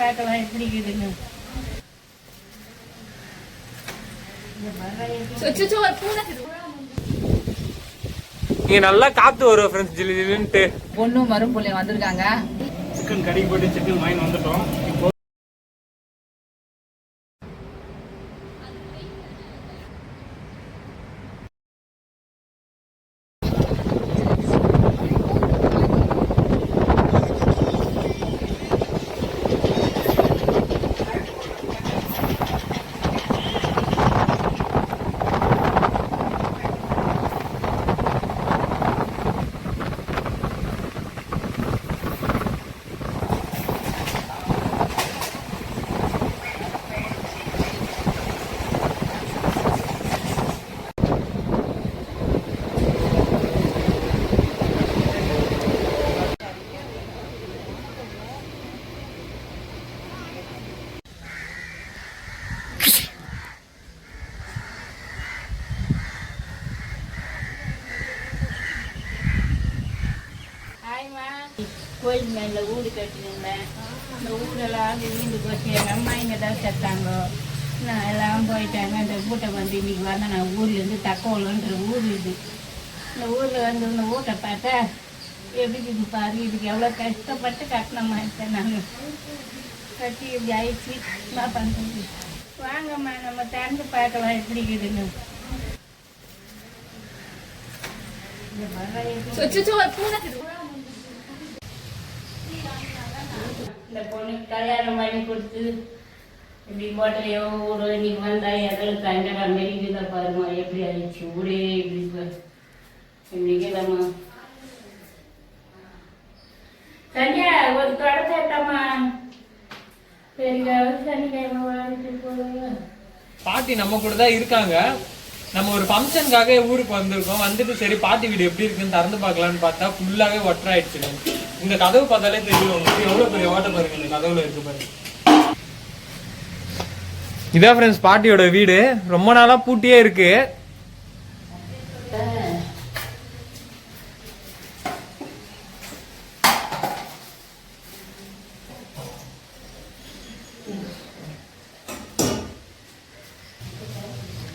பார்க்கலாம் எப்படி இருக்குதுன்னு. இங்க நல்லா காத்து வரும் ஃப்ரெண்ட்ஸ், ஜிலி ஜிலின்ட்டு. பொண்ணும் மரும்புள்ளையும் வந்திருக்காங்க. சிக்கன் கறி போட்டு சிக்கன் வாங்கி வந்துட்டோம். இப்போ கோயில் மேல வீடு கட்டினேன். இந்த வீடெல்லாம் வீடு போச்சு. எங்கள் அம்மா இங்கே தான் செத்தாங்க. நான் எல்லாம் போயிட்டாங்க. இந்த வீட்டை வந்து இன்னைக்கு வந்தேன். நான் ஊர்லேருந்து தக்கோலன்ற ஊர் இது. இந்த ஊரில் வந்து இந்த வீட்டை பார்த்தா எப்படி இது பாரு. இதுக்கு எவ்வளோ கஷ்டப்பட்டு கட்டினம்மா இருக்கேன். நாங்கள் கட்டி இப்படி ஆயிடுச்சு. நான் பண்ணுறது. வாங்கம்மா நம்ம திறந்து பார்க்கலாம் எப்படி இருக்குதுன்னு. இந்த பொண்ணுக்கு கல்யாணம் பண்ணி கொடுத்து இப்படி போட்டலையோ ஊரு இன்னைக்கு வந்தா எதில் தண்டனை மெரிக்குதா பாருமா. எப்படி ஆயிடுச்சு ஊரே இப்படி இப்படிக்கலாமா. சனியா ஒரு தொடச்சேட்டம்மா. சரிங்க சனிக்கிழமை வாழ்த்து போடுங்க. பாட்டி நம்ம கூட தான் இருக்காங்க. நம்ம ஒரு ஃபங்க்ஷனுக்காக ஊருக்கு வந்திருக்கோம். வந்துட்டு சரி பாட்டி வீடு எப்படி இருக்குன்னு திறந்து பார்க்கலான்னு பார்த்தா ஃபுல்லாகவே ஒட்டர் ஆயிடுச்சு. இந்த கதவு பார்த்தாலே தெரியும் உங்களுக்கு எவ்வளோ பெரிய ஓட்ட பாருங்க. இந்த கதவுல இருக்கு பாருங்க. இதான் ஃப்ரெண்ட்ஸ் பாட்டியோட வீடு. ரொம்ப நாளா பூட்டியே இருக்கு.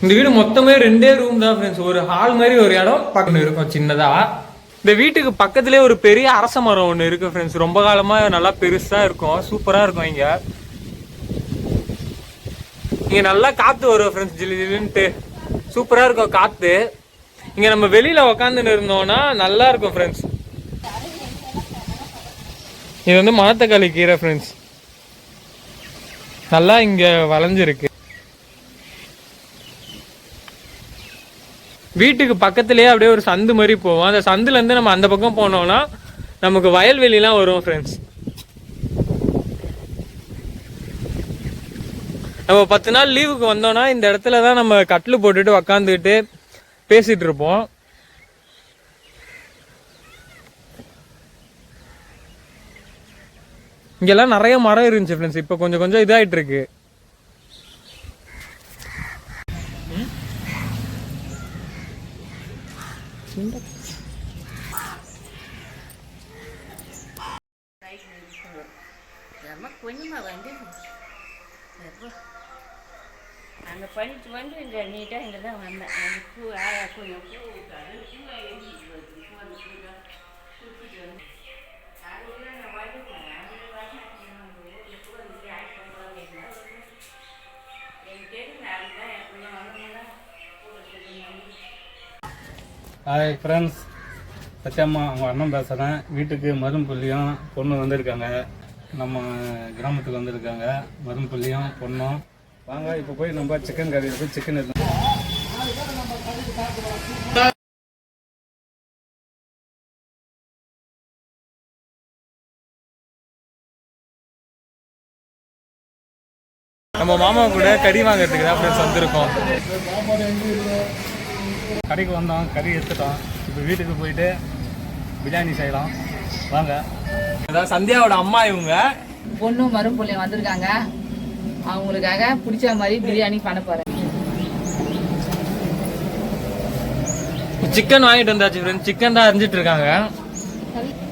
இந்த வீடு மொத்தமே 2 ரூம் தான் ஃப்ரெண்ட்ஸ். ஒரு ஹால் மாதிரி ஒரு இடம் பக்கத்துல இருக்கும் சின்னதா. இந்த வீட்டுக்கு பக்கத்துலேயே ஒரு பெரிய அரச மரம் ஒன்று இருக்கு ஃப்ரெண்ட்ஸ். ரொம்ப காலமா நல்லா பெருசா இருக்கும். சூப்பரா இருக்கும். இங்க நல்லா காத்து வரும் ஃப்ரெண்ட்ஸ், ஜிலி ஜிலின்ட்டு. சூப்பரா இருக்கும் காத்து. இங்க நம்ம வெளியில உக்காந்துன்னு இருந்தோம்னா நல்லா இருக்கும் ஃப்ரெண்ட்ஸ். இது வந்து மணத்தக்காளி கீரை ஃப்ரெண்ட்ஸ். நல்லா இங்க வளைஞ்சிருக்கு. வீட்டுக்கு பக்கத்துலயே அப்படியே ஒரு சந்து மாதிரி போவோம். அந்த சந்துல இருந்து நம்ம அந்த பக்கம் போனோம்னா நமக்கு வயல்வெளிலாம் வரும் ஃப்ரெண்ட்ஸ். நம்ம 10 நாள் லீவுக்கு வந்தோம்னா இந்த இடத்துல தான் நம்ம கட்டில் போட்டுட்டு உக்காந்துக்கிட்டு பேசிட்டு இருப்போம். இங்கெல்லாம் நிறைய மரம் இருந்துச்சு ஃப்ரெண்ட்ஸ். இப்போ கொஞ்சம் கொஞ்சம் இதாயிட்டு இருக்கு. கொஞ்சமா வந்து அங்கே பண்ணிட்டு வந்து இந்த நீட்டாக இங்கே தான் வந்தேன். அந்த பூ ஆயா கொஞ்சம் பூ விட்டாரு. பூவை எழுதி ஹாய் ஃப்ரெண்ட்ஸ், சத்தியம்மா அவங்க அண்ணன் பேசுகிறேன். வீட்டுக்கு மரும்புள்ளியும் பொண்ணு வந்திருக்காங்க. நம்ம கிராமத்துக்கு வந்திருக்காங்க. மரும்புள்ளியும் பொண்ணும். வாங்க இப்போ போய் நம்ம சிக்கன் கறி இருக்கு. சிக்கன் இருக்கு. நம்ம மாமா கூட கறி வாங்குறதுக்கு தான் ஃப்ரெண்ட்ஸ் வந்திருக்கோம். கடைக்கு வந்தோம், கறி எடுத்துட்டோம். இப்போ வீட்டுக்கு போயிட்டு பிரியாணி செய்யலாம். வாங்க. அதாவது சந்தியாவோட அம்மா இவங்க. பொண்ணும் மரும்புள்ளையும் வந்திருக்காங்க. அவங்களுக்காக பிடிச்ச மாதிரி பிரியாணி பண்ண போறேன். சிக்கன் வாங்கிட்டு வந்தாச்சு ஃப்ரெண்ட்ஸ். சிக்கன் தான் அரிஞ்சிட்டு இருக்காங்க.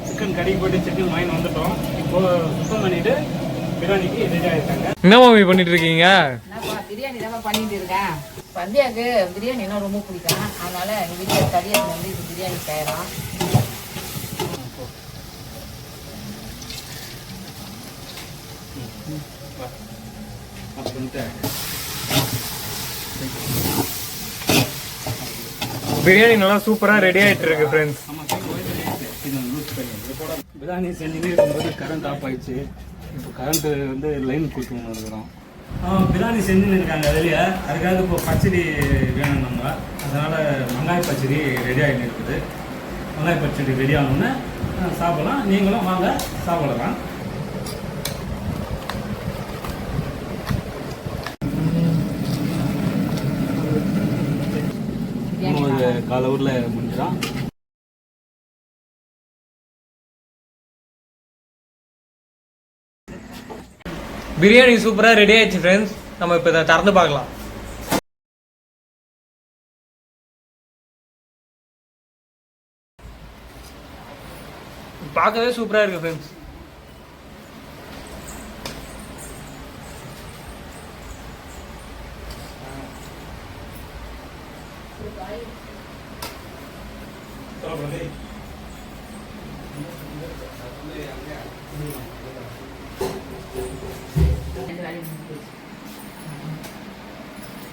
சிக்கன் கறி போட்டு சிக்கன் வாங்கி வந்துட்டோம். இப்போ சுத்தம் பண்ணிட்டு பிரியாணிக்கு ரெடி ஆகிருக்காங்க. என்ன மாமி பண்ணிட்டு இருக்கீங்க? என்னப்பா பிரியாணி தான் பண்ணிட்டு இருக்கேன். சந்தியாவுக்கு பிரியாணினா ரொம்ப பிடிக்கும். அதனால எங்கள் வீட்டில் கறியாக்கு வந்து இது பிரியாணி செய்கிறோம். பிரியாணி நல்லா சூப்பரா ரெடி ஆயிட்டு இருக்கு ஃப்ரெண்ட்ஸ். பிரியாணி செஞ்சுட்டு இருக்கும்போது கரண்ட் ஆஃப் ஆயிடுச்சு. இப்போ கரண்ட்டு வந்து லைன் கொடுத்துன்னு இருக்கிறோம். பிரியாணி செஞ்சுன்னு இருக்காங்க வெளியே. அதுக்காக இப்போ பச்சடி வேணும் நம்ம. அதனால் வெங்காய பச்சடி ரெடி ஆகிட்டு இருக்குது. வெங்காய பச்சடி ரெடி ஆகணுன்னு சாப்பிடலாம். நீங்களும் வாங்க சாப்பிடலாம். இன்னொரு கால ஊரில் முடிஞ்சிடும். பிரியாணி சூப்பரா ரெடி ஆயிடுச்சு ஃப்ரெண்ட்ஸ். நம்ம இப்போ இதை திறந்து பார்க்கலாம். பார்க்கவே சூப்பரா இருக்கு ஃப்ரெண்ட்ஸ்.